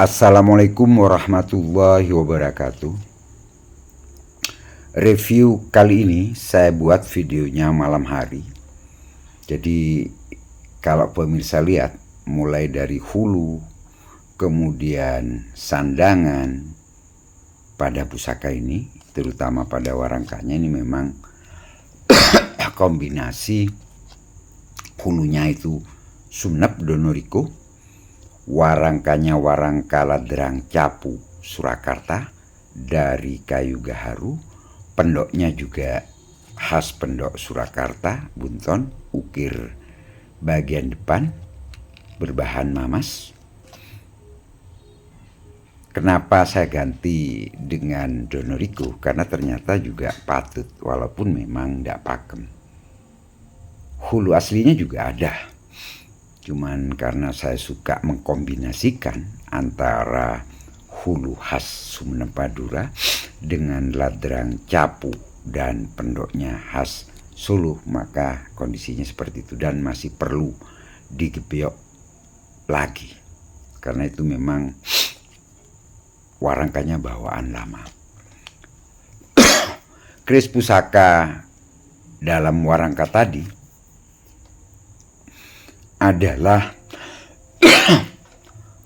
Assalamualaikum warahmatullahi wabarakatuh. Review kali ini saya buat videonya malam hari. Jadi kalau pemirsa lihat, mulai dari hulu, kemudian sandangan pada pusaka ini, terutama pada warangkanya ini memang kombinasi hulunya itu Sumenep Donoriko, warangkanya warangka Ladrang Capu Surakarta dari kayu gaharu, pendoknya juga khas pendok Surakarta, bunton, ukir bagian depan berbahan mamas. Kenapa saya ganti dengan Donoriko? Karena ternyata juga patut, walaupun memang tidak pakem. Hulu aslinya juga ada, cuman karena saya suka mengkombinasikan antara hulu khas Sumenep Madura dengan Ladrang Capu dan pendoknya khas Solo, maka kondisinya seperti itu dan masih perlu digebyok lagi karena itu memang warangkanya bawaan lama. Keris pusaka dalam warangka tadi adalah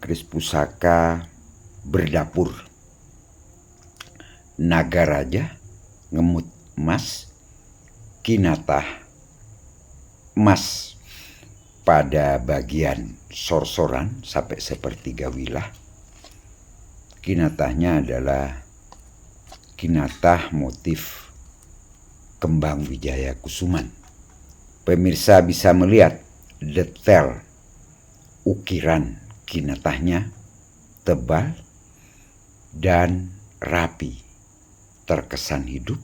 keris pusaka berdapur Nagaraja, ngemut emas, kinatah emas pada bagian sorsoran sampai sepertiga wilah. Kinatahnya adalah kinatah motif kembang Wijaya Kusuman. Pemirsa bisa melihat detail ukiran kinatahnya tebal dan rapi, terkesan hidup,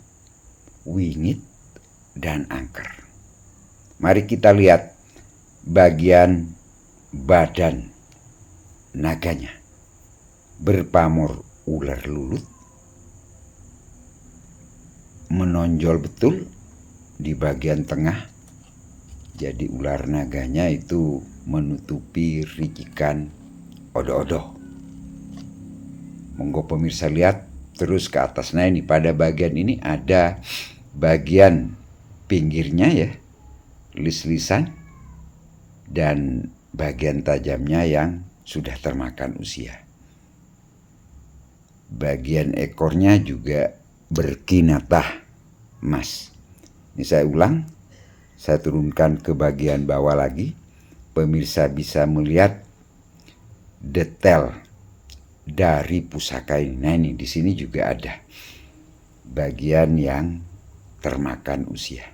wingit, dan angker. Mari kita lihat bagian badan naganya, berpamor ular lulut, menonjol betul di bagian tengah. Jadi ular naganya itu menutupi ricikan odo-odo. Monggo pemirsa lihat terus ke atas. Nah ini pada bagian ini ada bagian pinggirnya ya, lis-lisan, dan bagian tajamnya yang sudah termakan usia. Bagian ekornya juga berkinatah emas. Ini saya ulang, saya turunkan ke bagian bawah lagi. Pemirsa bisa melihat detail dari pusaka ini. Nah ini di sini juga ada bagian yang termakan usia.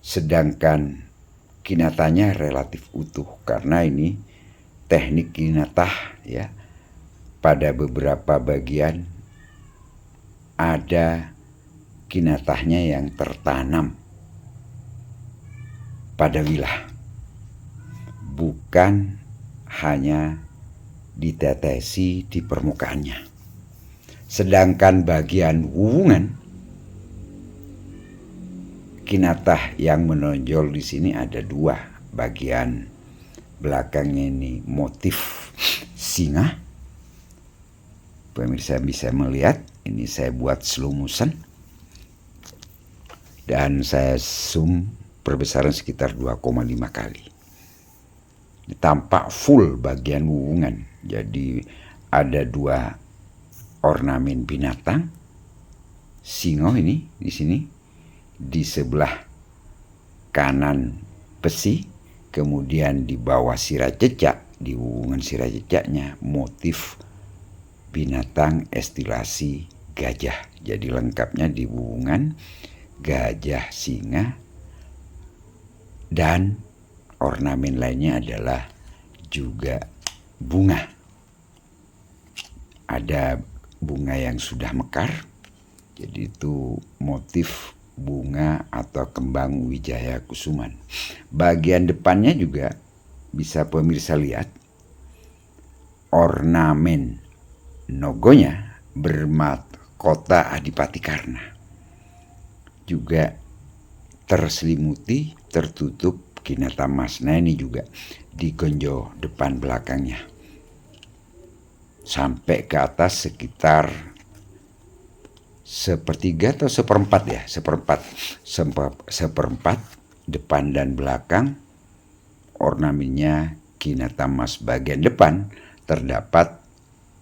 Sedangkan kinatahnya relatif utuh karena ini teknik kinatah ya. Pada beberapa bagian ada kinatahnya yang tertanam pada wilah, bukan hanya ditetesi di permukaannya. Sedangkan bagian wuwungan, kinatah yang menonjol di sini ada dua. Bagian belakangnya ini motif singa. Pemirsa bisa melihat, ini saya buat slow motion dan saya zoom perbesaran sekitar 2,5 kali. Tampak full bagian wuwungan. Jadi ada dua ornamen binatang. Singo ini di sini, di sebelah kanan besi, kemudian di bawah sirah cecak, di wuwungan sirah cecaknya motif binatang estilasi gajah. Jadi lengkapnya di wuwungan gajah, singa, dan ornamen lainnya adalah juga bunga. Ada bunga yang sudah mekar, jadi itu motif bunga atau kembang Wijaya Kusuman. Bagian depannya juga bisa pemirsa lihat ornamen nogonya bermahkota Adipati Karna. Juga terselimuti, tertutup kinatah emas. Nah ini juga di gonjo depan belakangnya. sampai ke atas sekitar sepertiga atau seperempat ya, seperempat depan dan belakang. Ornamennya Kinata Mas. Bagian depan terdapat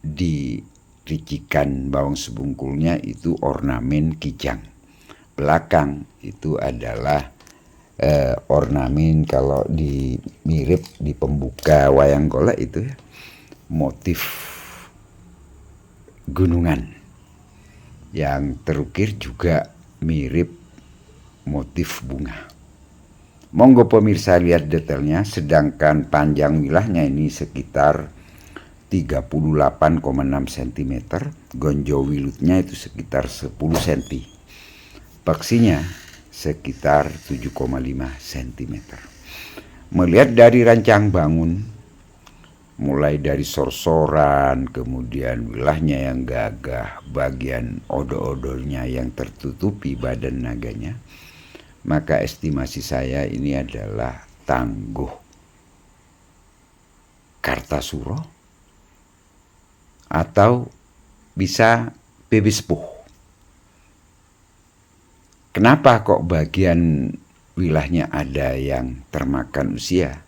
di ricikan bawang sebungkulnya itu ornamen kijang. Belakang itu adalah ornamen, kalau mirip di pembuka wayang golek itu ya, motif gunungan. Yang terukir juga mirip motif bunga. Monggo pemirsa lihat detailnya, sedangkan panjang wilahnya ini sekitar 38,6 cm, gonjo wilutnya itu sekitar 10 cm, peksinya sekitar 7,5 cm. Melihat dari rancang bangun, mulai dari sorsoran, kemudian wilahnya yang gagah, bagian odo-odonya yang tertutupi badan naganya, maka estimasi saya ini adalah tangguh Kartasuro atau bisa PB Sepuh. Kenapa kok bagian wilahnya ada yang termakan usia?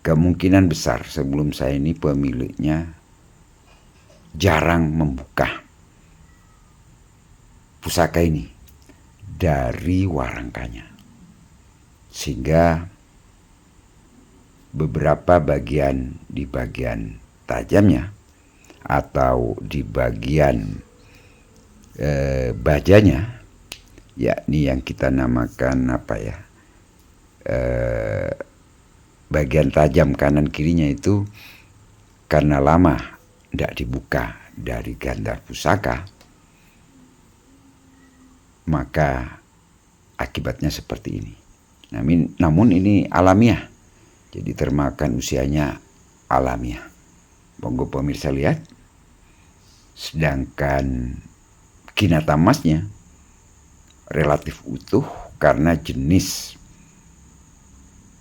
Kemungkinan besar sebelum saya ini pemiliknya jarang membuka pusaka ini dari warangkanya, sehingga beberapa bagian di bagian tajamnya atau di bagian bajanya, yakni yang kita namakan bagian tajam kanan kirinya itu, karena lama tidak dibuka dari gandar pusaka, maka akibatnya seperti ini. Namun ini alamiah, jadi termakan usianya alamiah. Monggo pemirsa lihat. Sedangkan Kinata Masnya relatif utuh karena jenis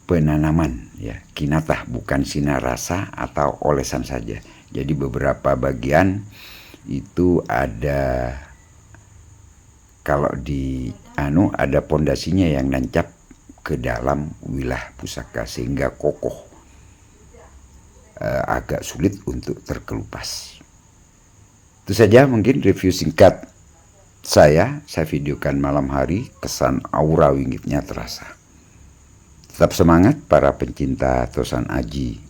penanaman ya, kinata bukan sinar rasa atau olesan saja. Jadi beberapa bagian itu ada, kalau ada pondasinya yang nancap ke dalam wilah pusaka sehingga kokoh, agak sulit untuk terkelupas. Itu saja mungkin review singkat saya videokan malam hari. Kesan aura winggitnya terasa. Tetap semangat para pencinta Tosan Aji